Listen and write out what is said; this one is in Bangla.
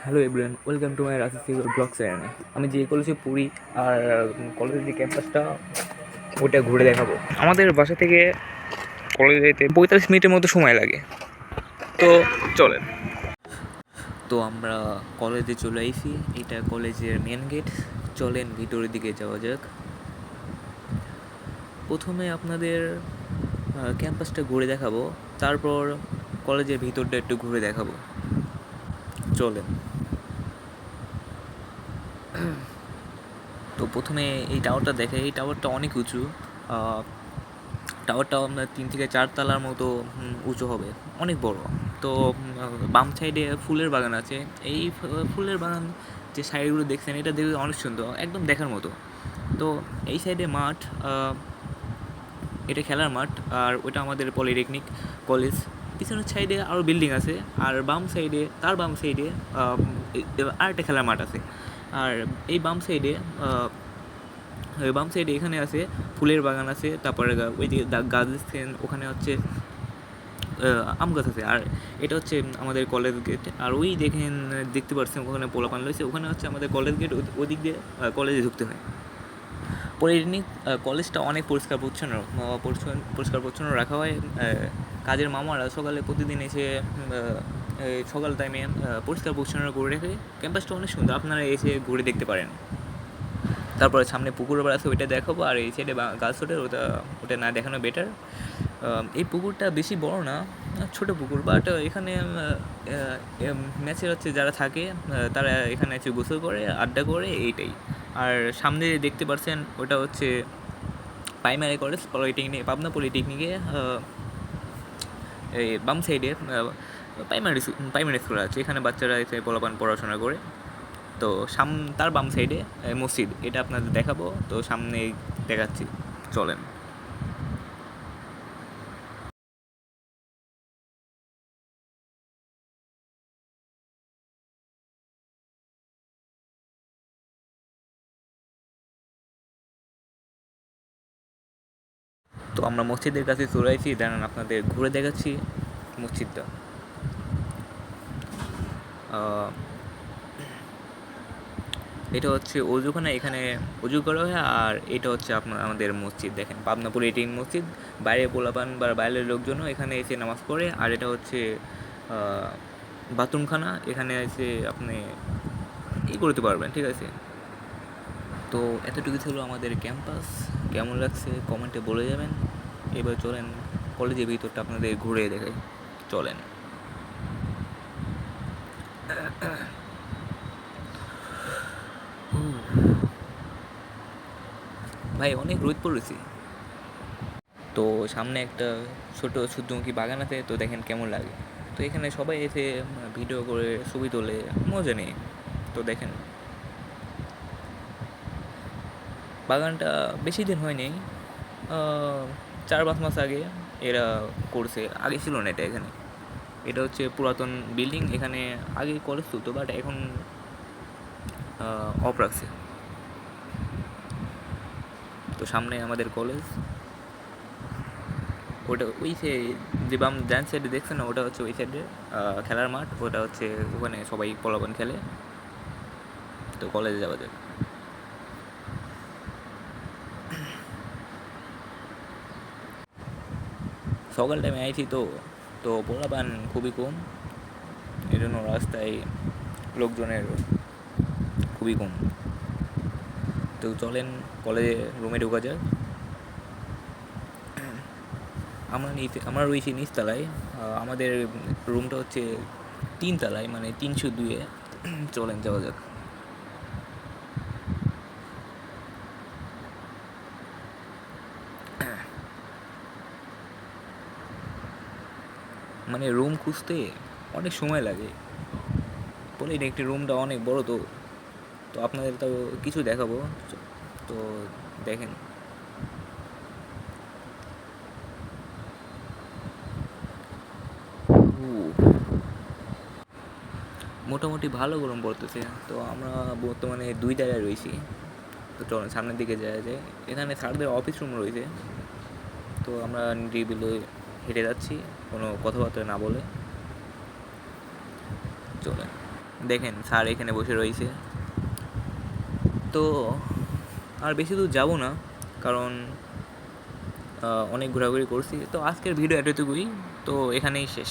Hello everyone, welcome to my Rasi civil blog channel. আমি যে কলেজে পড়ি আর কলেজের যে ক্যাম্পাসটা ওটা ঘুরে দেখাবো। আমাদের বাসা থেকে কলেজে যেতে 45 মিনিটের মতো সময় লাগে। তো চলেন। তো আমরা কলেজে চলে আইছি, এটা কলেজের মেন গেট। চলেন ভিতরের দিকে যাওয়া যাক। প্রথমে আপনাদের ক্যাম্পাসটা ঘুরে দেখাবো, তারপর কলেজের ভিতরটা একটু ঘুরে দেখাবো। চলেন। তো প্রথমে এই টাওয়ারটা দেখে, এই টাওয়ারটা অনেক উঁচু। টাওয়ারটাও আপনার 3 থেকে 4 তলার মতো উঁচু হবে, অনেক বড়। তো বাম সাইডে ফুলের বাগান আছে। এই ফুলের বাগান যে সাইডগুলো দেখছেন, এটা দেখতে অনেক সুন্দর, একদম দেখার মতো। তো এই সাইডে মাঠ, এটা খেলার মাঠ, আর ওটা আমাদের পলিটেকনিক কলেজ। পিছনের সাইডে আরও বিল্ডিং আছে, আর বাম সাইডে আর একটা খেলার মাঠ আছে। আর এই বাম সাইডে এখানে আছে ফুলের বাগান আছে, তারপরে ওই যে গাছ দেখছেন ওখানে হচ্ছে আম গাছ আছে। আর এটা হচ্ছে আমাদের কলেজ গেট। আর ওই দেখতে পাচ্ছেন ওখানে পোলাপান রয়েছে, ওখানে হচ্ছে আমাদের কলেজ গেট। ওই দিক দিয়ে কলেজে ঢুকতে হয়। পলিটেকনিক কলেজটা অনেক পরিষ্কার পরিচ্ছন্ন রাখা হয়। কাজের মামারা সকালে প্রতিদিন এসে সকাল টাইমে পরিষ্কার পরিচ্ছন্ন করে রেখে। ক্যাম্পাসটা অনেক সুন্দর, আপনারা এসে ঘুরে দেখতে পারেন। তারপরে সামনে পুকুর আছে, ওইটা দেখাবো। আর এই সাইডে গাছ ওঠে, ওটা না দেখানো বেটার। এই পুকুরটা বেশি বড় না, ছোট পুকুর, বাট এখানে ম্যাচের হচ্ছে যারা থাকে তারা এখানে এসে গোসল করে, আড্ডা করে, এইটাই। আর সামনে দেখতে পাচ্ছেন ওটা হচ্ছে প্রাইমারি কলেজ পাবনা পলিটেকনিকে। এই বাম সাইডে প্রাইমারি স্কুল আছে, এখানে বাচ্চারা এসে পড়াশোনা করে। তো তার বাম সাইডে মসজিদ, এটা আপনাদের দেখাবো। তো সামনে দেখাচ্ছি, চলেন। তো আমরা মসজিদের কাছে চলে আসি, দাঁড়ান আপনাদের ঘুরে দেখাচ্ছি মসজিদটা। এটা হচ্ছে অজুখানা, এখানে অজু করা হয়। আর এটা হচ্ছে আমাদের মসজিদ, দেখেন পাবনাপুর এটিএম মসজিদ। বাইরে পোলাপান বা বাইরের লোকজনও এখানে এসে নামাজ পড়ে। আর এটা হচ্ছে বাথরুমখানা, এখানে এসে আপনি করতে পারবেন, ঠিক আছে। তো এতটুকু ছিল আমাদের ক্যাম্পাস। কেমন লাগছে কমেন্টে বলে যাবেন। এবার চলেন কলেজের ভিতরটা আপনাদের ঘুরে দেখাই, চলেন। ভাই অনেক রোদ পড়েছে। তো সামনে একটা ছোট সূর্যমুখী বাগান আছে, তো দেখেন কেমন লাগে। তো এখানে সবাই এসে ভিডিও করে ছবি তোলে, মজা নেই। তো দেখেন বাগানটা বেশি দিন হয়নি, 4-5 মাস আগে এরা করছে, আগে ছিল না এটা এখানে। এটা হচ্ছে পুরাতন বিল্ডিং, এখানে আগে কলেজ চলতো, বাট এখন অফ রাখছে। তো সামনে আমাদের কলেজ, ওটা ওই যে ডান সাইডে দেখছেন না, ওটা হচ্ছে ওই সাইডে খেলার মাঠ, ওটা হচ্ছে ওখানে সবাই পোলাপান খেলে। তো কলেজে যাওয়া যায়। সকাল টাইমে আইছি, তো তো পোলাপান খুবই কম, এই জন্য রাস্তায় লোকজনের খুবই কম। তো চলেন কলেজে রুমে ঢোকা যাক। আমরা রয়েছি নিচতলায়, আমাদের রুমটা হচ্ছে 3 তলায়, মানে 302-এ। চলেন যাওয়া যাক। মানে রুম খুঁজতে অনেক সময় লাগে, বলেন একটি রুমটা অনেক বড়। তো তো আপনাদের তো কিছু দেখাবো, তো দেখেন। মোটামুটি ভালো গরম পড়তেছে। তো আমরা বর্তমানে 2 জায়গায় রয়েছি। তো চলুন সামনের দিকে যাওয়া যায়। এখানে স্যারদের অফিস রুম রয়েছে। তো আমরা নিরিবিলি হেঁটে যাচ্ছি, কোনো কথাবার্তা না বলে, চলেন। দেখেন স্যার এখানে বসে রয়েছে। তো আর বেশি দূর যাবো না, কারণ অনেক ঘোরাঘুরি করছি। তো আজকের ভিডিও এতটুকুই, তো এখানেই শেষ।